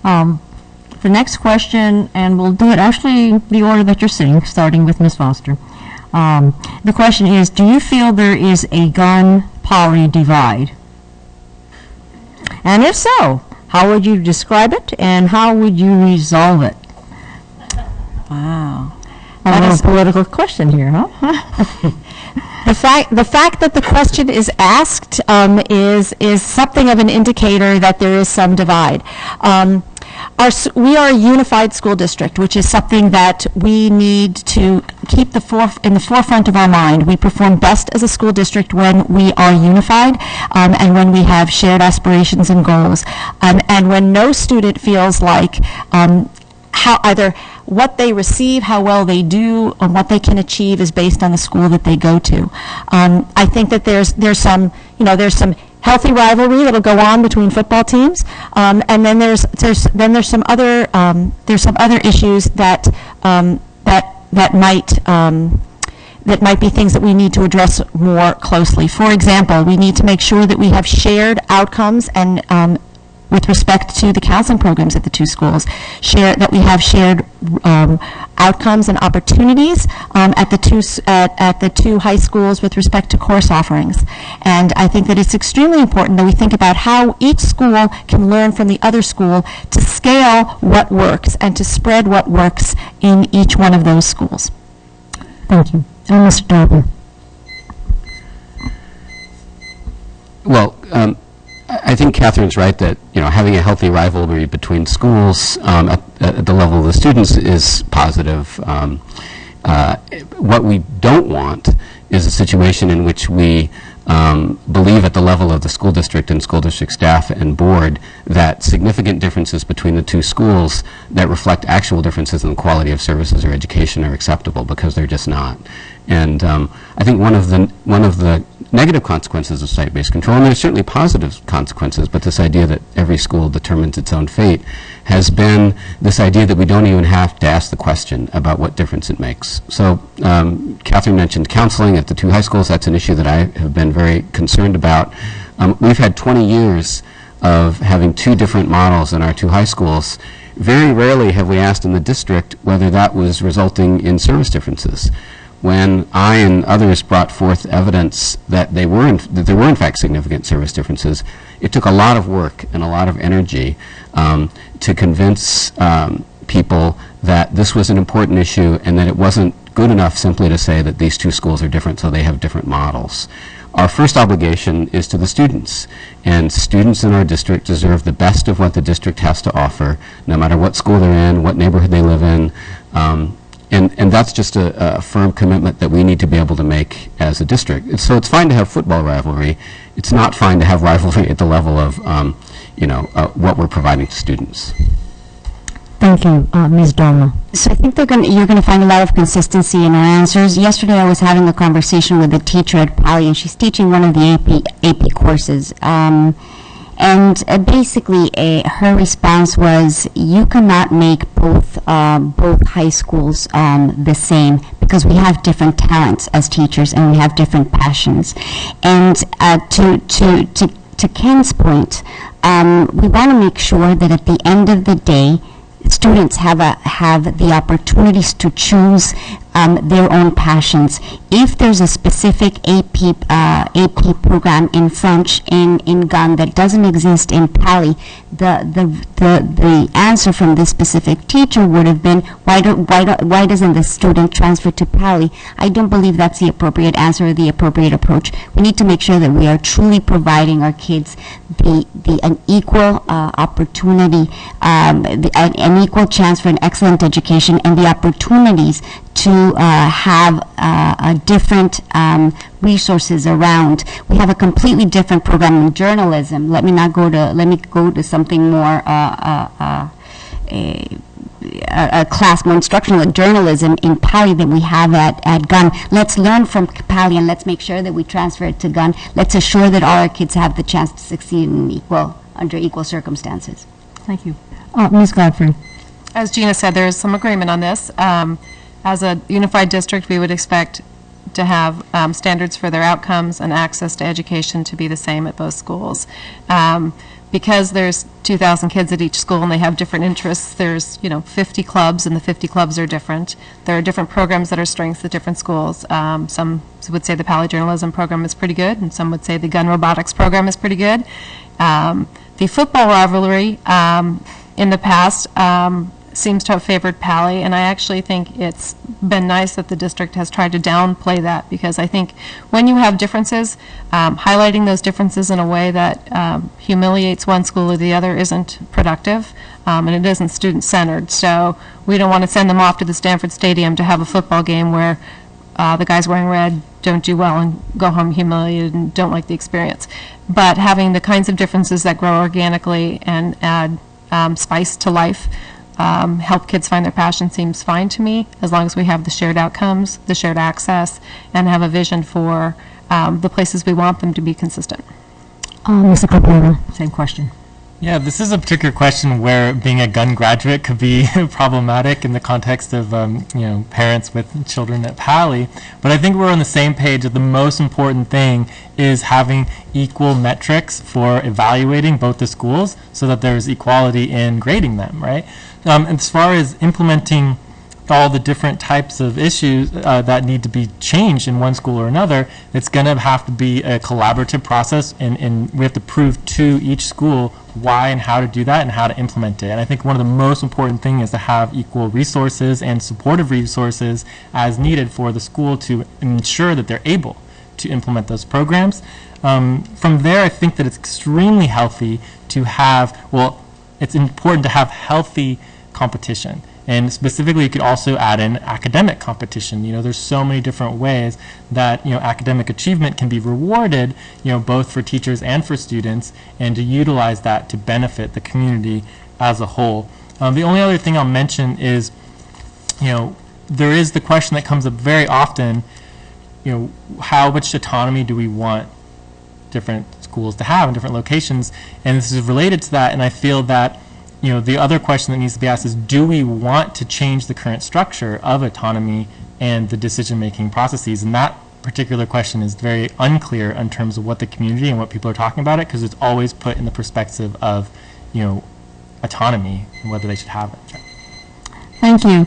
The next question, and we'll do it actually the order that you're sitting, starting with Ms. Foster. The question is, do you feel there is a Gunn Paly divide? And if so, how would you describe it, and how would you resolve it? Wow. That is a political question here, huh? The fact that the question is asked is something of an indicator that there is some divide. We are a unified school district, which is something that we need to keep in the forefront of our mind. We perform best as a school district when we are unified and when we have shared aspirations and goals, and when no student feels like how either what they receive, how well they do, and what they can achieve is based on the school that they go to. I think that there's some healthy rivalry that'll go on between football teams, and then there's some other issues that might be things that we need to address more closely. For example, we need to make sure that we have shared outcomes and with respect to the counseling programs at the two schools, that we have shared outcomes and opportunities at the two high schools with respect to course offerings. And I think that it's extremely important that we think about how each school can learn from the other school to scale what works and to spread what works in each one of those schools. Thank you. And Mr. Darby. Well, I think Catherine's right that having a healthy rivalry between schools at the level of the students is positive. What we don't want is a situation in which we believe at the level of the school district and school district staff and board that significant differences between the two schools that reflect actual differences in the quality of services or education are acceptable, because they're just not. And I think one of the negative consequences of site-based control, and there's certainly positive consequences, but this idea that every school determines its own fate, has been this idea that we don't even have to ask the question about what difference it makes. So Catherine mentioned counseling at the two high schools. That's an issue that I have been very concerned about. We've had 20 years of having two different models in our two high schools. Very rarely have we asked in the district whether that was resulting in service differences. When I and others brought forth evidence that there were in fact significant service differences, it took a lot of work and a lot of energy to convince people that this was an important issue and that it wasn't good enough simply to say that these two schools are different, so they have different models. Our first obligation is to the students, and students in our district deserve the best of what the district has to offer, no matter what school they're in, what neighborhood they live in. And that's just a firm commitment that we need to be able to make as a district. So it's fine to have football rivalry. It's not fine to have rivalry at the level of what we're providing to students. Thank you, Ms. Dorma. So I think you're going to find a lot of consistency in our answers. Yesterday I was having a conversation with a teacher at Paly, and she's teaching one of the AP courses. And basically, her response was, "You cannot make both high schools the same, because we have different talents as teachers and we have different passions." And to Ken's point, we want to make sure that at the end of the day, students have the opportunities to choose their own passions. If there's a specific AP program in French in Gunn that doesn't exist in Paly, the answer from this specific teacher would have been, why doesn't the student transfer to Paly? I don't believe that's the appropriate answer or the appropriate approach. We need to make sure that we are truly providing our kids an equal opportunity, an equal chance for an excellent education, and the opportunities to have different resources around. We have a completely different program in journalism. Let me go to something more a class more instructional in journalism in Paly than we have at Gunn. Let's learn from Paly and let's make sure that we transfer it to Gunn. Let's assure that all our kids have the chance to succeed under equal circumstances. Thank you. Ms. Godfrey. As Gina said, there is some agreement on this. As a unified district, we would expect to have standards for their outcomes and access to education to be the same at both schools. because there's 2,000 kids at each school and they have different interests, there's, 50 clubs and the 50 clubs are different. There are different programs that are strengths at different schools. Some would say the Paly journalism program is pretty good, and some would say the gun robotics program is pretty good. The football rivalry in the past seems to have favored Paly, and I actually think it's been nice that the district has tried to downplay that, because I think when you have differences, highlighting those differences in a way that humiliates one school or the other isn't productive, and it isn't student-centered. So we don't want to send them off to the Stanford Stadium to have a football game where the guys wearing red don't do well and go home humiliated and don't like the experience. But having the kinds of differences that grow organically and add spice to life, help kids find their passion, seems fine to me, as long as we have the shared outcomes, the shared access, and have a vision for the places we want them to be consistent. Mr. Caputo, same question. Yeah, this is a particular question where being a gun graduate could be problematic in the context of parents with children at Paly. But I think we're on the same page that the most important thing is having equal metrics for evaluating both the schools, so that there's equality in grading them, right? As far as implementing all the different types of issues that need to be changed in one school or another, it's going to have to be a collaborative process, and we have to prove to each school why and how to do that and how to implement it. And I think one of the most important things is to have equal resources and supportive resources as needed for the school to ensure that they're able to implement those programs. From there, I think that it's extremely healthy to have, it's important to have healthy competition. And specifically, you could also add in academic competition. There's so many different ways that academic achievement can be rewarded, both for teachers and for students, and to utilize that to benefit the community as a whole. The only other thing I'll mention is, there is the question that comes up very often, how much autonomy do we want different schools to have in different locations? And this is related to that, and I feel that the other question that needs to be asked is, do we want to change the current structure of autonomy and the decision-making processes? And that particular question is very unclear in terms of what the community and what people are talking about it, because it's always put in the perspective of, autonomy and whether they should have it. Thank you.